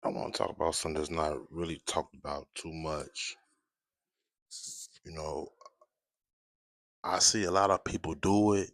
I want to talk about something that's not really talked about too much. You know, I see a lot of people do it,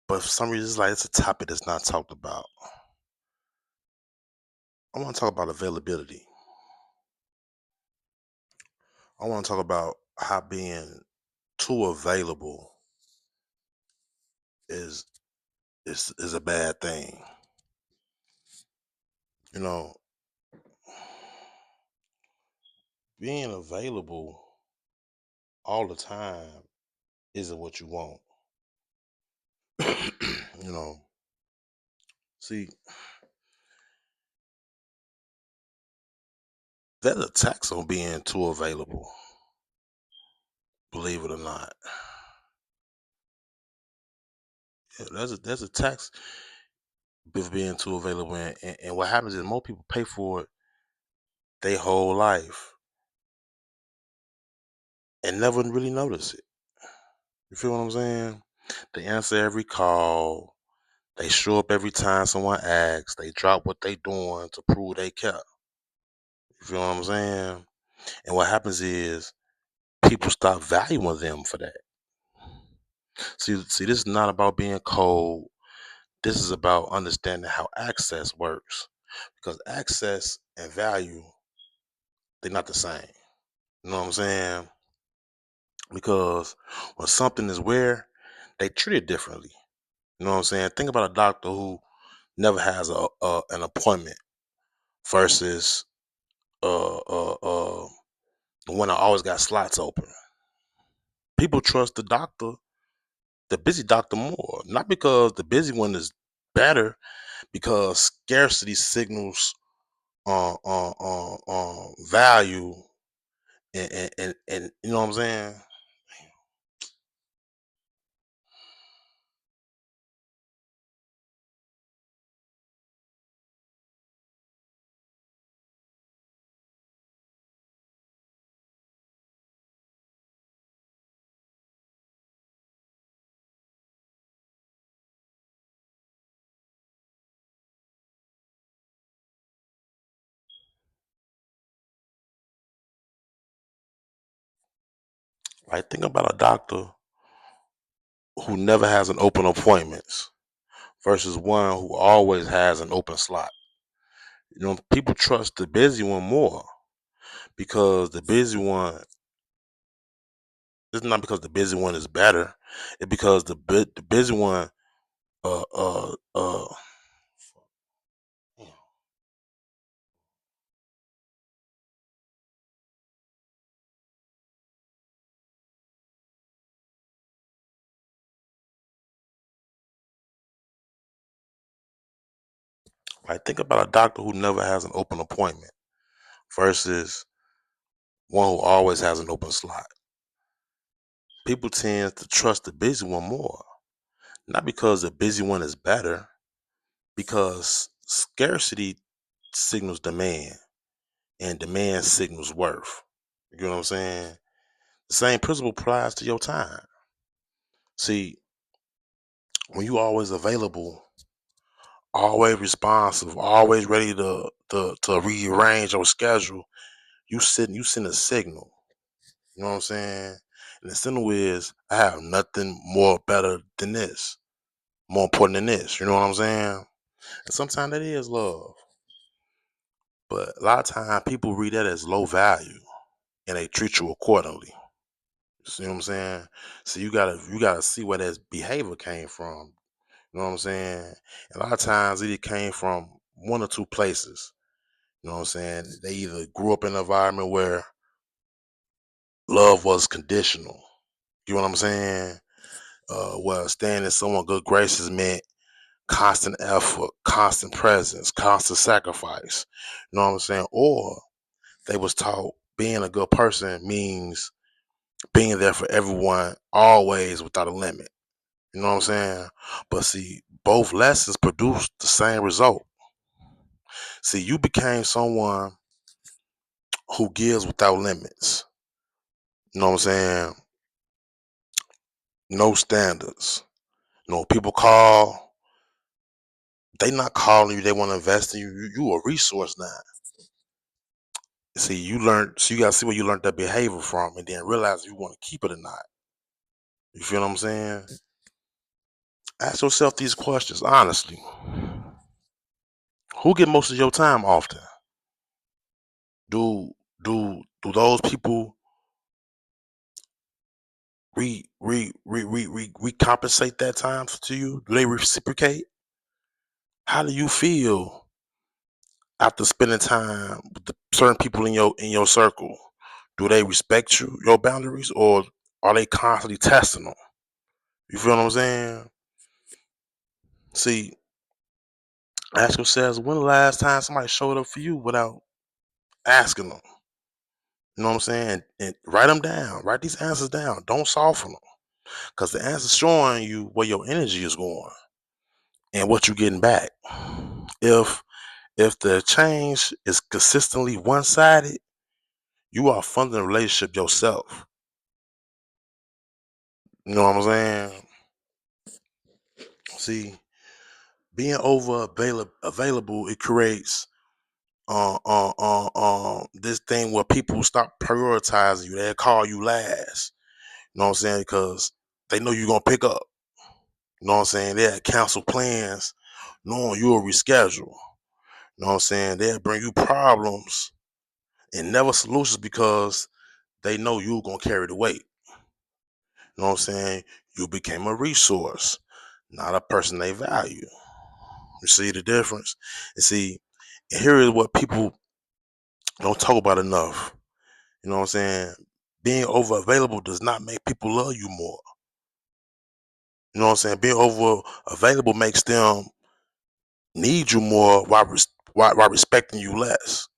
but for some reason, it's like it's a topic that's not talked about. I want to talk about availability. I want to talk about how being too available is is a bad thing. You know, being available all the time isn't what you want. you know, see, there's a tax on being too available. Believe it or not, yeah, there's a tax with being too available, and what happens is more people pay for it their whole life and never really notice it. You feel what I'm saying? They answer every call. They show up every time someone asks. They drop what they doing to prove they care. You feel what I'm saying? And what happens is people stop valuing them for that. See, this is not about being cold. This is about understanding how access works. Because access and value, they're not the same. You know what I'm saying? Because when something is rare, they treat it differently. You know what I'm saying? Think about a doctor who never has an appointment versus the one that always got slots open. People trust the busy doctor more, not because the busy one is better, because scarcity signals value and you know what I'm saying? Like think about a doctor who never has an open appointments versus one who always has an open slot. You know, people trust the busy one more because the busy one. It's not because the busy one is better. It's because the busy one. Uh, uh, uh. Like think about a doctor who never has an open appointment versus one who always has an open slot. People tend to trust the busy one more, not because the busy one is better, because scarcity signals demand and demand signals worth. You know what I'm saying? The same principle applies to your time. See, when you always available, always responsive, always ready to rearrange your schedule, you send a signal. You know what I'm saying? And the signal is I have nothing more better than this, more important than this. You know what I'm saying? And sometimes that is love. But a lot of times people read that as low value and they treat you accordingly. You see what I'm saying? So you gotta see where that behavior came from. You know what I'm saying? And a lot of times it came from one or two places. You know what I'm saying? They either grew up in an environment where love was conditional. You know what I'm saying? Where staying in someone good graces meant constant effort, constant presence, constant sacrifice. You know what I'm saying? Or they was taught being a good person means being there for everyone always without a limit. You know what I'm saying? But see, both lessons produced the same result. See, you became someone who gives without limits. You know what I'm saying? No standards. You know, people call, They not calling you. They want to invest in you. You a resource now. See, you learned. So you gotta see where you learned that behavior from, and then realize if you want to keep it or not. You feel what I'm saying? Ask yourself these questions honestly. Who get most of your time often? Do those people recompensate that time to you? Do they reciprocate? How do you feel after spending time with the certain people in your circle? Do they respect your boundaries, or are they constantly testing them? You feel what I'm saying? See, ask yourselves when the last time somebody showed up for you without asking them. You know what I'm saying? And write them down. Write these answers down. Don't soften them, because the answer's showing you where your energy is going and what you're getting back. If if the change is consistently one sided, you are funding the relationship yourself. You know what I'm saying? See, being available, it creates this thing where people stop prioritizing you. They call you last. You know what I'm saying? Because they know you're gonna pick up. You know what I'm saying? They cancel plans, knowing you'll reschedule. You know what I'm saying? They'll bring you problems and never solutions because they know you're gonna carry the weight. You know what I'm saying? You became a resource, not a person they value. You see the difference? And see, and here is what people don't talk about enough. You know what I'm saying? Being over available does not make people love you more. You know what I'm saying? Being over available makes them need you more while respecting you less.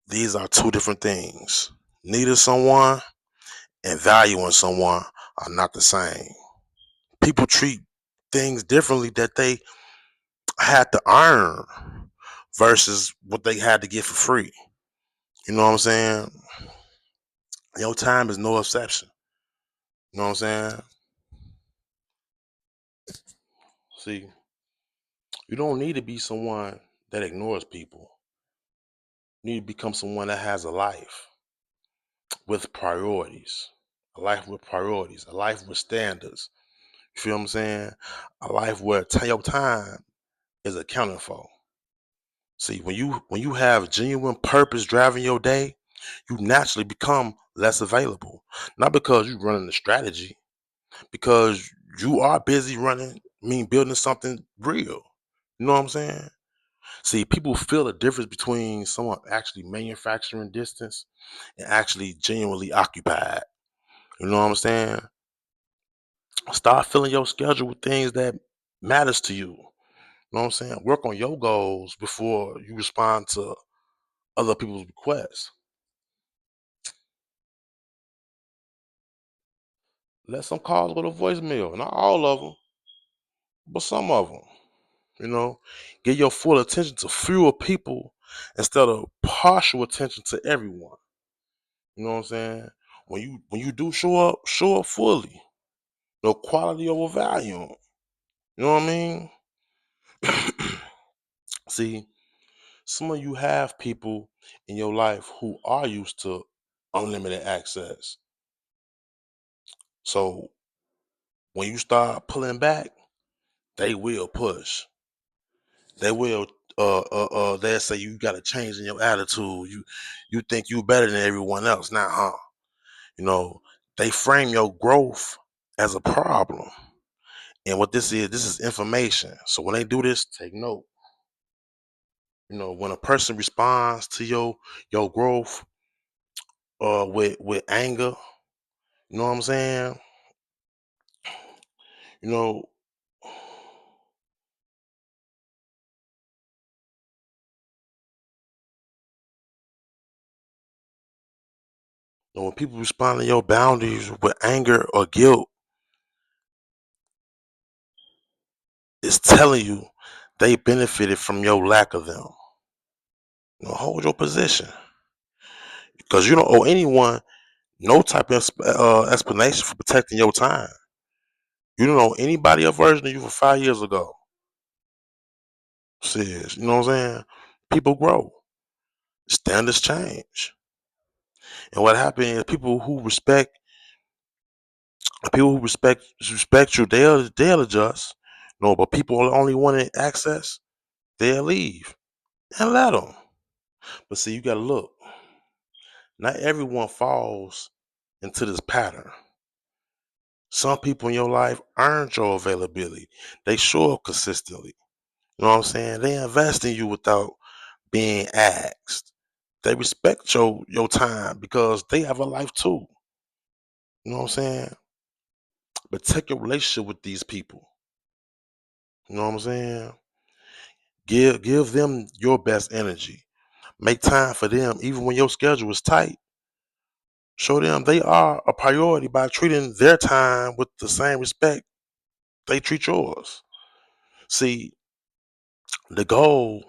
These are two different things. Needing someone and valuing someone are not the same. People treat things differently that they had to earn versus what they had to get for free. You know what I'm saying? Your time is no exception. You know what I'm saying? See, you don't need to be someone that ignores people. You need to become someone that has a life with priorities. A life with priorities. A life with standards. You feel what I'm saying? A life where your time is accounted for. See, when you have genuine purpose driving your day, you naturally become less available. Not because you're running a strategy, because you are busy building something real. You know what I'm saying? See, people feel the difference between someone actually manufacturing distance and actually genuinely occupied. You know what I'm saying? Start filling your schedule with things that matters to you. You know what I'm saying? Work on your goals before you respond to other people's requests. Let some calls go to voicemail. Not all of them, but some of them. You know, give your full attention to fewer people instead of partial attention to everyone. You know what I'm saying? When you do show up fully. No quality over value. You know what I mean? See, some of you have people in your life who are used to unlimited access. So when you start pulling back, they will push. They will they'll say you got to change in your attitude. You think you better than everyone else. Now, huh? You know, they frame your growth as a problem. And what this is information. So when they do this, take note. You know, when a person responds to your growth with anger, you know what I'm saying? You know, when people respond to your boundaries with anger or guilt, it's telling you they benefited from your lack of them. You know, hold your position because you don't owe anyone no type of explanation for protecting your time. You don't know anybody a version of you from 5 years ago. says, you know what I'm saying? People grow, standards change. And what happened is people who respect you, they'll adjust. No, but people who only wanting access, they'll leave and let them. But see, you gotta look. Not everyone falls into this pattern. Some people in your life earned your availability. They show up consistently. You know what I'm saying? They invest in you without being asked. They respect your time because they have a life too. You know what I'm saying? But take your relationship with these people. You know what I'm saying? Give them your best energy. Make time for them, even when your schedule is tight. Show them they are a priority by treating their time with the same respect they treat yours. See, the goal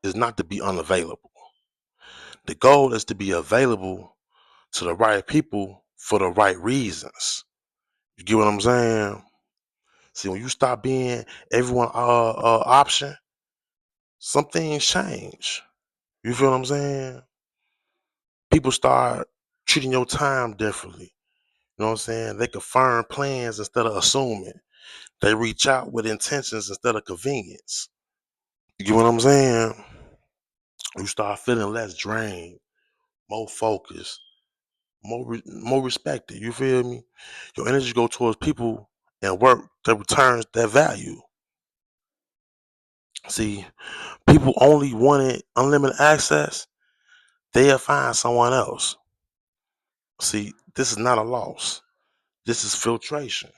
is not to be unavailable. The goal is to be available to the right people for the right reasons. You get what I'm saying? See, when you stop being everyone option, some things change. You feel what I'm saying? People start treating your time differently. You know what I'm saying? They confirm plans instead of assuming. They reach out with intentions instead of convenience. You get what I'm saying? You start feeling less drained, more focused, more respected. You feel me? Your energy go towards people and work that returns that value. See, people only wanted unlimited access. They'll find someone else. See, this is not a loss. This is filtration.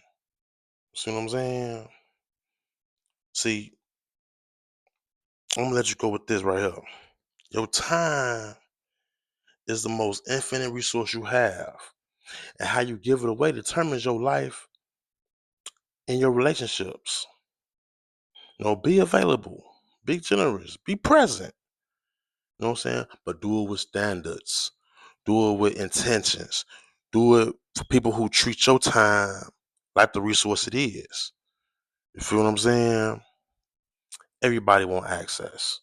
See what I'm saying? See, I'm gonna let you go with this right here. Your time is the most infinite resource you have, and how you give it away determines your life and your relationships. Be available, be generous, be present. You know what I'm saying? But do it with standards, do it with intentions, do it for people who treat your time like the resource it is. You feel what I'm saying? Everybody want access.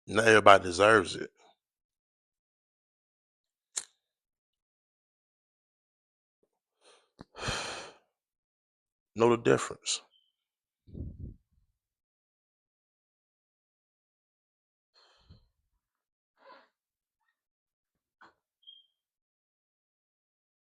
Not everybody deserves it. Know the difference.